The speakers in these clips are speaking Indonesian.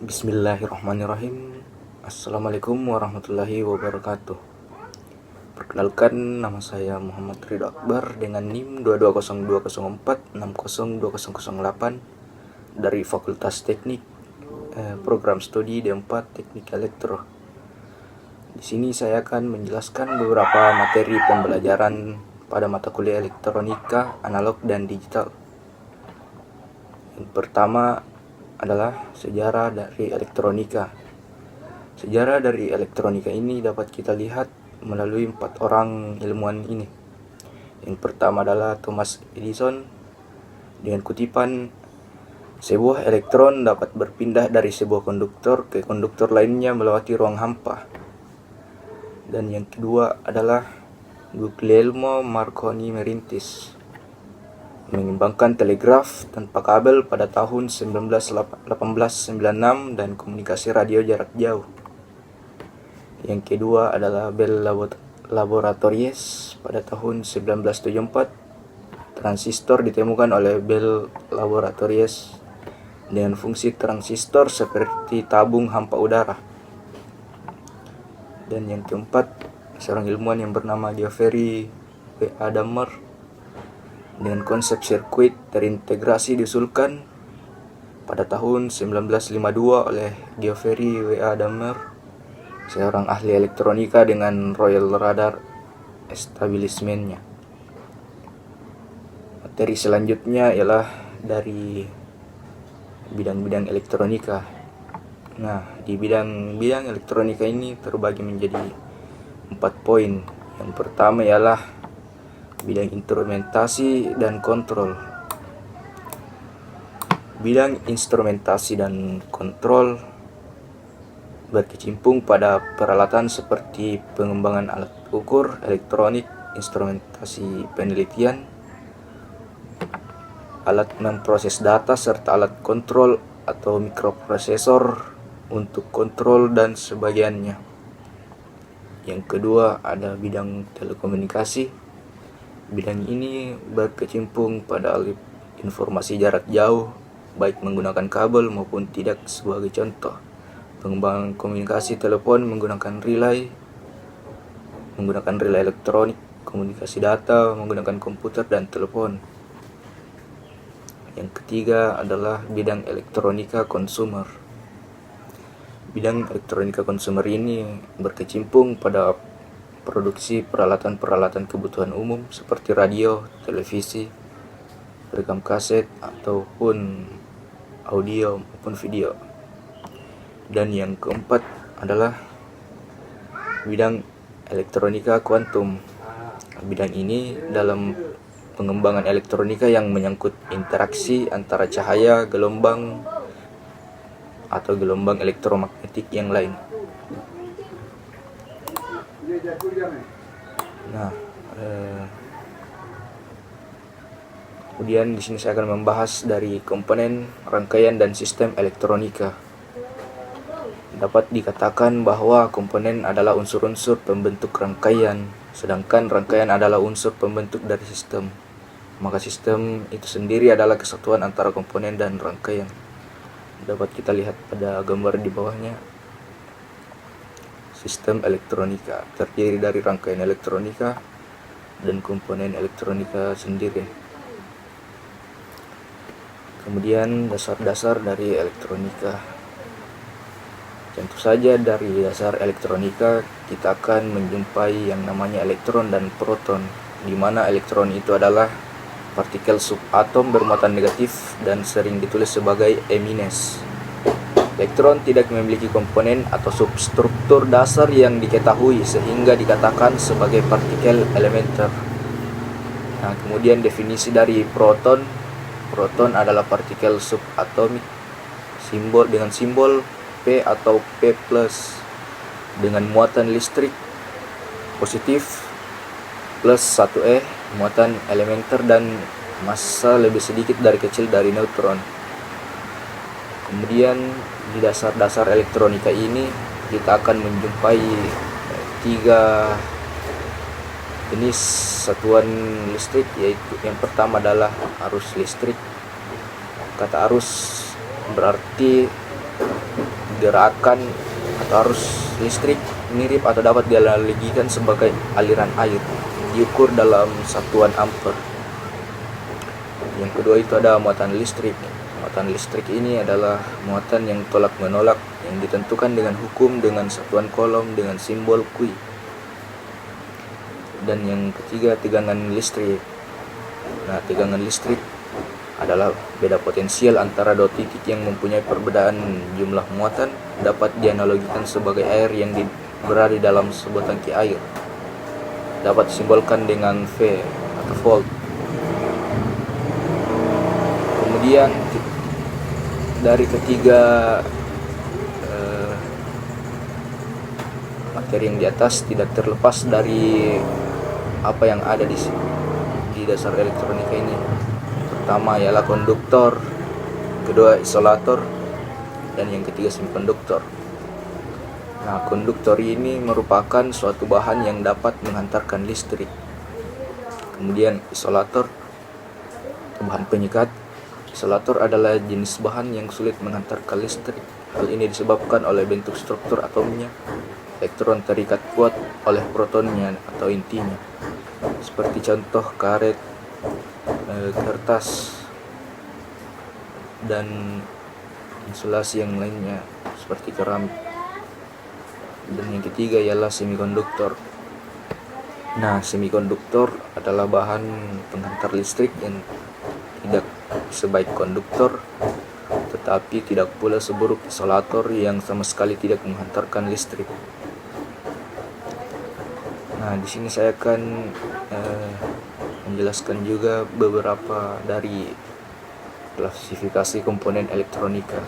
Bismillahirrahmanirrahim. Assalamualaikum warahmatullahi wabarakatuh. Perkenalkan, nama saya Muhammad Ridho Akbar dengan NIM 2202046020008 dari Fakultas Teknik Program Studi D4 Teknik Elektro. Di sini saya akan menjelaskan beberapa materi pembelajaran pada mata kuliah elektronika, analog dan digital. Yang pertama adalah sejarah dari elektronika. Sejarah dari elektronika ini dapat kita lihat melalui 4 orang ilmuwan ini. Yang pertama adalah Thomas Edison dengan kutipan, sebuah elektron dapat berpindah dari sebuah konduktor ke konduktor lainnya melewati ruang hampa. Dan yang kedua adalah Guglielmo Marconi merintis mengembangkan telegraf tanpa kabel pada tahun 1896 dan komunikasi radio jarak jauh. Yang kedua adalah Bell Laboratories pada tahun 1974. Transistor ditemukan oleh Bell Laboratories dengan fungsi transistor seperti tabung hampa udara. Dan yang keempat, seorang ilmuwan yang bernama Geoffrey W. Adamer dengan konsep sirkuit terintegrasi diusulkan pada tahun 1952 oleh Geoffrey W. Adamer, seorang ahli elektronika dengan Royal Radar Establishment-nya. Materi selanjutnya ialah dari bidang-bidang elektronika. Nah, di bidang elektronika ini terbagi menjadi 4 poin. Yang pertama ialah bidang instrumentasi dan kontrol. Bidang instrumentasi dan kontrol berkecimpung pada peralatan seperti pengembangan alat ukur elektronik, instrumentasi penelitian, alat memproses data, serta alat kontrol atau mikroprosesor untuk kontrol dan sebagiannya. Yang kedua ada bidang telekomunikasi. Bidang ini berkecimpung pada alih informasi jarak jauh, baik menggunakan kabel maupun tidak. Sebagai contoh, pengembangan komunikasi telepon menggunakan relay elektronik, komunikasi data menggunakan komputer dan telepon. Yang ketiga adalah bidang elektronika konsumer. Bidang elektronika konsumer ini berkecimpung pada produksi peralatan-peralatan kebutuhan umum seperti radio, televisi, perekam kaset, ataupun audio maupun video. Dan yang keempat adalah bidang elektronika kuantum. Bidang ini dalam pengembangan elektronika yang menyangkut interaksi antara cahaya, gelombang, atau gelombang elektromagnetik yang lain. Nah, kemudian di sini saya akan membahas dari komponen, rangkaian, dan sistem elektronika. Dapat dikatakan bahwa komponen adalah unsur-unsur pembentuk rangkaian, sedangkan rangkaian adalah unsur pembentuk dari sistem. Maka sistem itu sendiri adalah kesatuan antara komponen dan rangkaian. Dapat kita lihat pada gambar di bawahnya. Sistem elektronika terdiri dari rangkaian elektronika dan komponen elektronika sendiri. Kemudian dasar-dasar dari elektronika. Tentu saja dari dasar elektronika kita akan menjumpai yang namanya elektron dan proton, di mana elektron itu adalah partikel subatom bermuatan negatif dan sering ditulis sebagai emines. Elektron tidak memiliki komponen atau substruktur dasar yang diketahui sehingga dikatakan sebagai partikel elementer. Nah, kemudian definisi dari proton. Proton adalah partikel subatomik dengan simbol P atau P+ dengan muatan listrik positif plus 1e, muatan elementer dan massa lebih sedikit dari kecil dari neutron. Kemudian di dasar-dasar elektronika ini kita akan menjumpai 3 jenis satuan listrik, yaitu yang pertama adalah arus listrik. Kata arus berarti gerakan atau arus listrik mirip atau dapat dianalogikan sebagai aliran air, diukur dalam satuan ampere. Yang kedua itu ada muatan listrik. Muatan listrik ini adalah muatan yang tolak-menolak yang ditentukan dengan hukum dengan satuan kolom dengan simbol Q. Dan yang ketiga, tegangan listrik. Nah, tegangan listrik adalah beda potensial antara dua titik yang mempunyai perbedaan jumlah muatan, dapat dianalogikan sebagai air yang berada dalam sebuah tangki air. Dapat disimbolkan dengan V atau volt. Kemudian dari ketiga materi yang di atas tidak terlepas dari apa yang ada di dasar elektronika ini. Pertama ialah konduktor, kedua isolator, dan yang ketiga semikonduktor. Nah, konduktor ini merupakan suatu bahan yang dapat menghantarkan listrik. Kemudian isolator, bahan penyekat. Isolator adalah jenis bahan yang sulit menghantarkan listrik. Hal ini disebabkan oleh bentuk struktur atomnya. Elektron terikat kuat oleh protonnya atau intinya. Seperti contoh karet, kertas, dan insulasi yang lainnya seperti keramik. Dan yang ketiga ialah semikonduktor. Nah, semikonduktor adalah bahan penghantar listrik yang tidak sebaik konduktor, tetapi tidak pula seburuk isolator yang sama sekali tidak menghantarkan listrik. Nah, di sini saya akan menjelaskan juga beberapa dari klasifikasi komponen elektronika.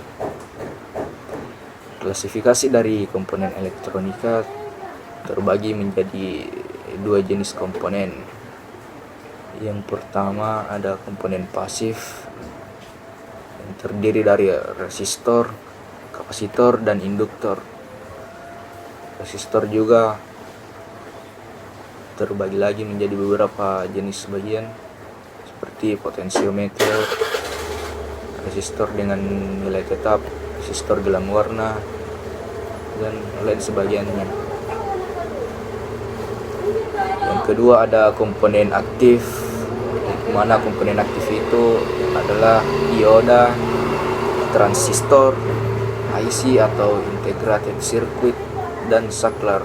Klasifikasi dari komponen elektronika terbagi menjadi dua jenis komponen. Yang pertama ada komponen pasif yang terdiri dari resistor, kapasitor, dan induktor. Resistor juga terbagi lagi menjadi beberapa jenis bagian seperti potensiometer, resistor dengan nilai tetap, resistor gelang warna, dan lain sebagainya. Yang kedua ada komponen aktif, mana komponen aktif itu adalah dioda, transistor, IC atau integrated circuit, dan saklar.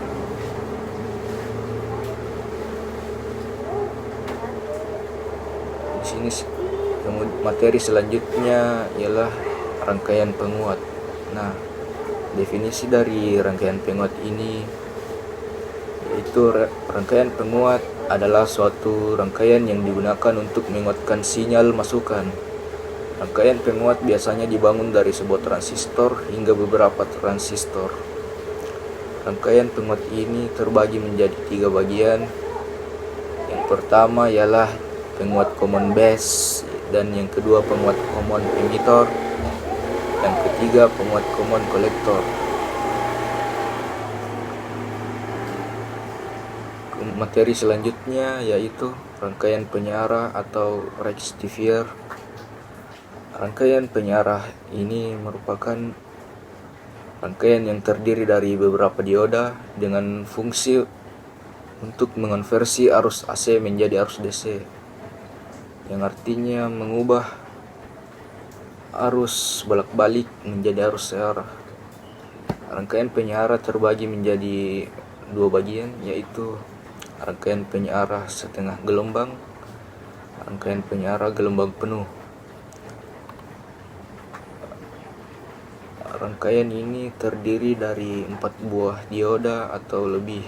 Di sini materi selanjutnya ialah rangkaian penguat. Nah, definisi dari rangkaian penguat ini yaitu rangkaian penguat adalah suatu rangkaian yang digunakan untuk menguatkan sinyal masukan. Rangkaian penguat biasanya dibangun dari sebuah transistor hingga beberapa transistor. Rangkaian penguat ini terbagi menjadi 3 bagian. Yang pertama ialah penguat common base, dan yang kedua penguat common emitter, yang ketiga penguat common collector. Materi selanjutnya yaitu rangkaian penyiarah atau rectifier. Rangkaian penyiarah ini merupakan rangkaian yang terdiri dari beberapa dioda dengan fungsi untuk mengonversi arus AC menjadi arus DC, yang artinya mengubah arus bolak-balik menjadi arus searah. Rangkaian penyiarah terbagi menjadi 2 bagian, yaitu rangkaian penyiarah setengah gelombang, rangkaian penyiarah gelombang penuh. Rangkaian ini terdiri dari 4 buah dioda atau lebih.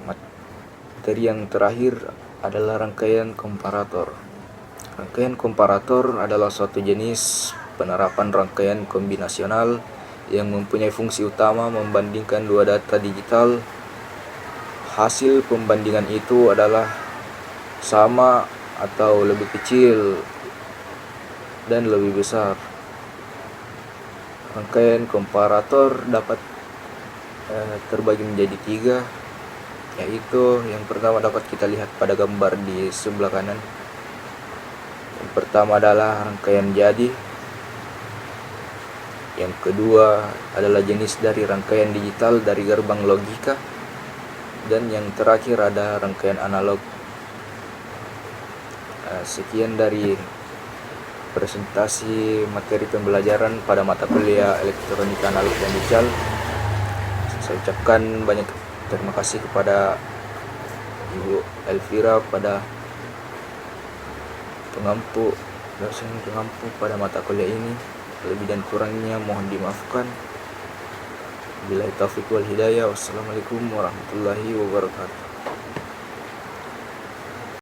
Materi yang terakhir adalah rangkaian komparator. Rangkaian komparator adalah suatu jenis penerapan rangkaian kombinasional yang mempunyai fungsi utama membandingkan 2 data digital. Hasil pembandingan itu adalah sama atau lebih kecil dan lebih besar. Rangkaian komparator dapat terbagi menjadi 3, yaitu yang pertama dapat kita lihat pada gambar di sebelah kanan. Yang Yang pertama adalah rangkaian jadi, yang kedua adalah jenis dari rangkaian digital dari gerbang logika, dan yang terakhir ada rangkaian analog. Sekian dari presentasi materi pembelajaran pada mata kuliah elektronika analog dan digital. Saya ucapkan banyak terima kasih kepada Ibu Elvira, pada dosen pengampu pada mata kuliah ini. Lebih dan kurangnya mohon dimaafkan. Billahi taufiq wal hidayah. Wassalamualaikum warahmatullahi wabarakatuh.